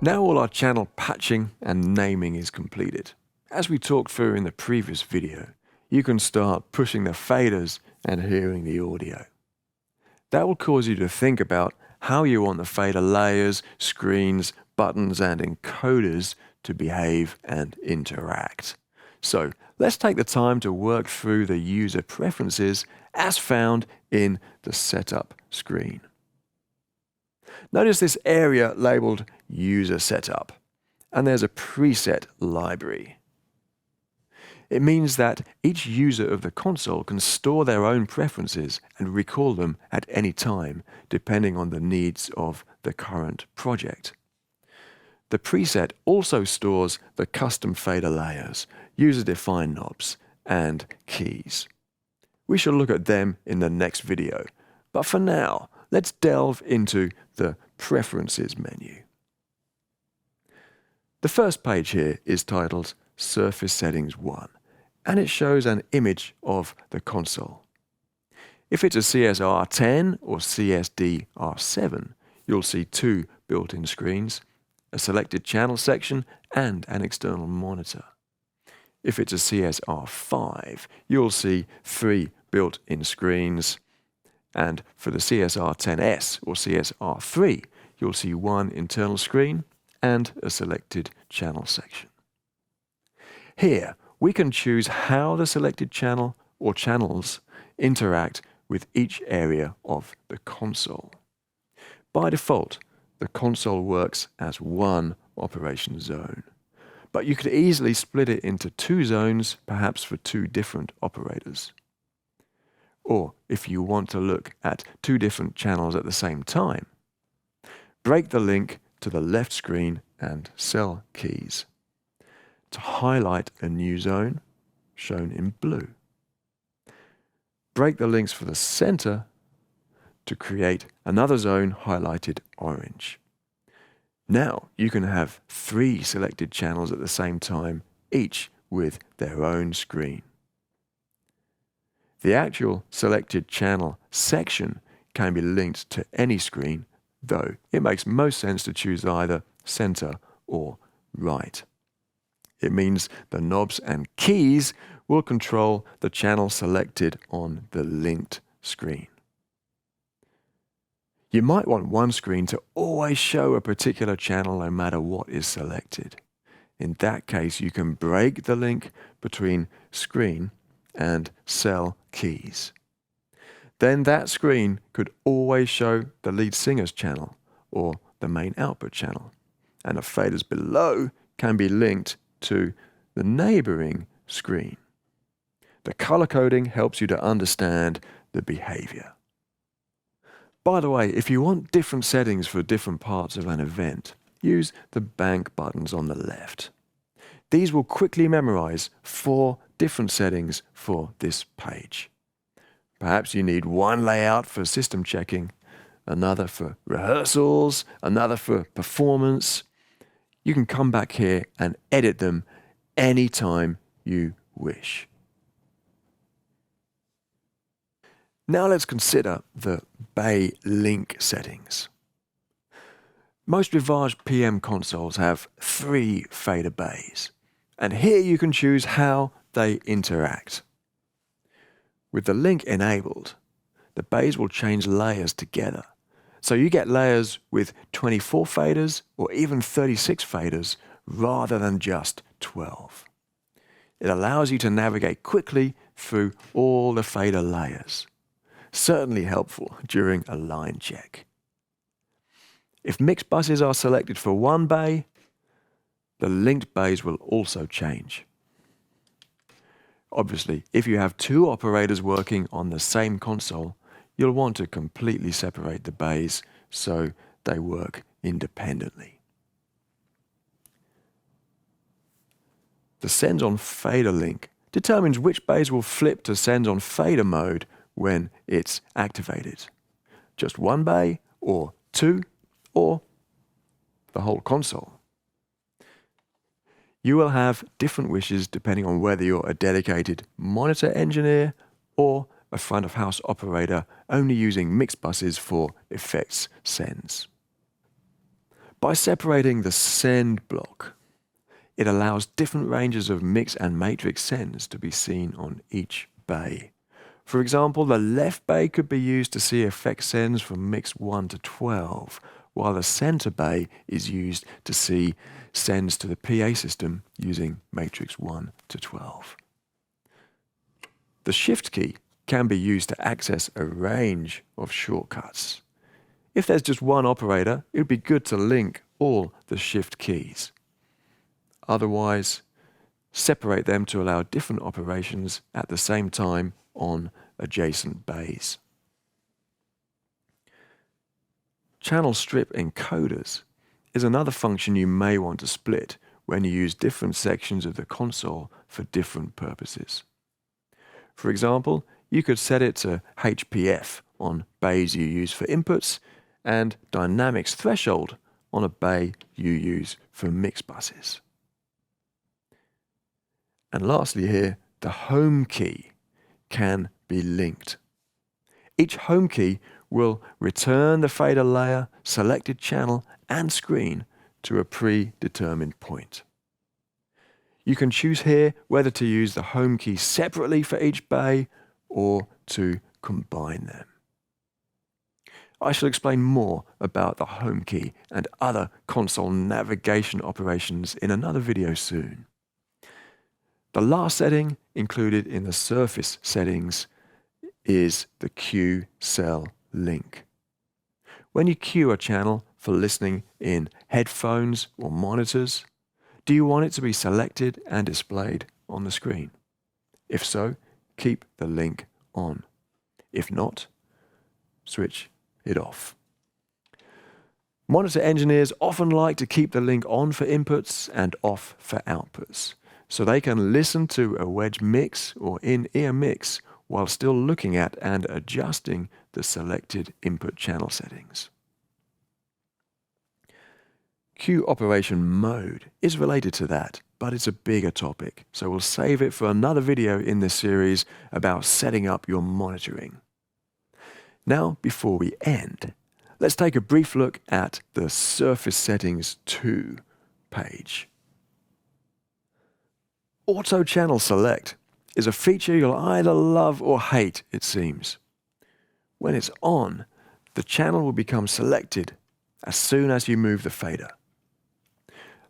Now all our channel patching and naming is completed. As we talked through in the previous video, you can start pushing the faders and hearing the audio. That will cause you to think about how you want the fader layers, screens, buttons and encoders to behave and interact. So let's take the time to work through the user preferences as found in the setup screen. Notice this area labeled User Setup, and there's a preset library. It means that each user of the console can store their own preferences and recall them at any time, depending on the needs of the current project. The preset also stores the custom fader layers, user-defined knobs, and keys. We shall look at them in the next video, but for now, let's delve into the Preferences menu. The first page here is titled Surface Settings 1, and it shows an image of the console. If it's a CSR10 or CSD-R7, you'll see two built-in screens, a selected channel section, and an external monitor. If it's a CSR5, you'll see three built-in screens, and for the CSR10S or CSR3, you'll see one internal screen and a selected channel section. Here, we can choose how the selected channel or channels interact with each area of the console. By default, the console works as one operation zone, but you could easily split it into two zones, perhaps for two different operators. Or if you want to look at two different channels at the same time, break the link to the left screen and cell keys to highlight a new zone shown in blue. Break the links for the center to create another zone highlighted orange. Now you can have three selected channels at the same time, each with their own screen. The actual selected channel section can be linked to any screen, though it makes most sense to choose either center or right. It means the knobs and keys will control the channel selected on the linked screen. You might want one screen to always show a particular channel no matter what is selected. In that case, you can break the link between screen and cell keys. Then that screen could always show the lead singer's channel or the main output channel, and the faders below can be linked to the neighboring screen. The color coding helps you to understand the behavior. By the way, if you want different settings for different parts of an event, use the bank buttons on the left. These will quickly memorize 4 different settings for this page. Perhaps you need one layout for system checking, another for rehearsals, another for performance. You can come back here and edit them anytime you wish. Now let's consider the bay link settings. Most Rivage PM consoles have 3 fader bays, and here you can choose how they interact. With the link enabled, the bays will change layers together. So you get layers with 24 faders or even 36 faders rather than just 12. It allows you to navigate quickly through all the fader layers. Certainly helpful during a line check. If mixed buses are selected for one bay, the linked bays will also change. Obviously, if you have 2 operators working on the same console, you'll want to completely separate the bays so they work independently. The Sends on Fader link determines which bays will flip to Sends on Fader mode when it's activated. Just one bay, or 2, or the whole console. You will have different wishes depending on whether you're a dedicated monitor engineer or a front of house operator only using mixed buses for effects sends. By separating the send block, it allows different ranges of mix and matrix sends to be seen on each bay. For example, the left bay could be used to see effect sends from mix 1 to 12, while the center bay is used to see sends to the PA system using matrix 1 to 12. The shift key can be used to access a range of shortcuts. If there's just one operator, it would be good to link all the shift keys. Otherwise, separate them to allow different operations at the same time on adjacent bays. Channel strip encoders is another function you may want to split when you use different sections of the console for different purposes. For example, you could set it to HPF on bays you use for inputs and dynamics threshold on a bay you use for mix buses. And lastly here, the home key can be linked. Each home key will return the fader layer, selected channel and screen to a predetermined point. You can choose here whether to use the home key separately for each bay or to combine them. I shall explain more about the home key and other console navigation operations in another video soon. The last setting included in the Surface settings is the Q cell link. When you cue a channel for listening in headphones or monitors, do you want it to be selected and displayed on the screen? If so, keep the link on. If not, switch it off. Monitor engineers often like to keep the link on for inputs and off for outputs, so they can listen to a wedge mix or in-ear mix while still looking at and adjusting the selected input channel settings. Cue operation mode is related to that, but it's a bigger topic, so we'll save it for another video in this series about setting up your monitoring. Now, before we end, let's take a brief look at the Surface Settings 2 page. Auto Channel Select is a feature you'll either love or hate, it seems. When it's on, the channel will become selected as soon as you move the fader.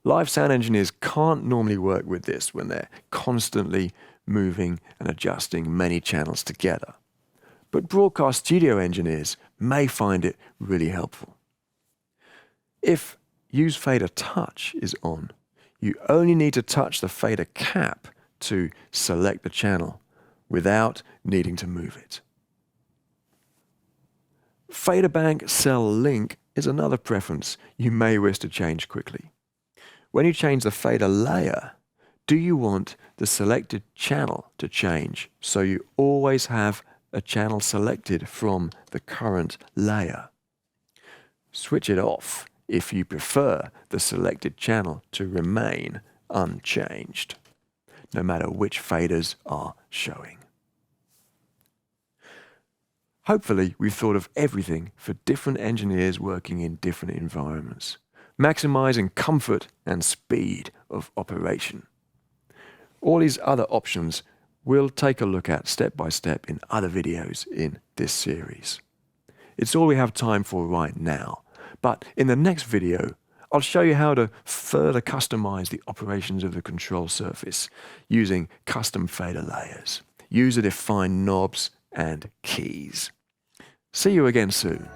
Live sound engineers can't normally work with this when they're constantly moving and adjusting many channels together. But broadcast studio engineers may find it really helpful. If Use Fader Touch is on, you only need to touch the fader cap to select the channel without needing to move it. Fader bank cell link is another preference you may wish to change quickly. When you change the fader layer, do you want the selected channel to change so you always have a channel selected from the current layer? Switch it off if you prefer the selected channel to remain unchanged, no matter which faders are showing. Hopefully, we've thought of everything for different engineers working in different environments, maximizing comfort and speed of operation. All these other options we'll take a look at step by step in other videos in this series. It's all we have time for right now, but in the next video, I'll show you how to further customize the operations of the control surface using custom fader layers, user-defined knobs and keys. See you again soon.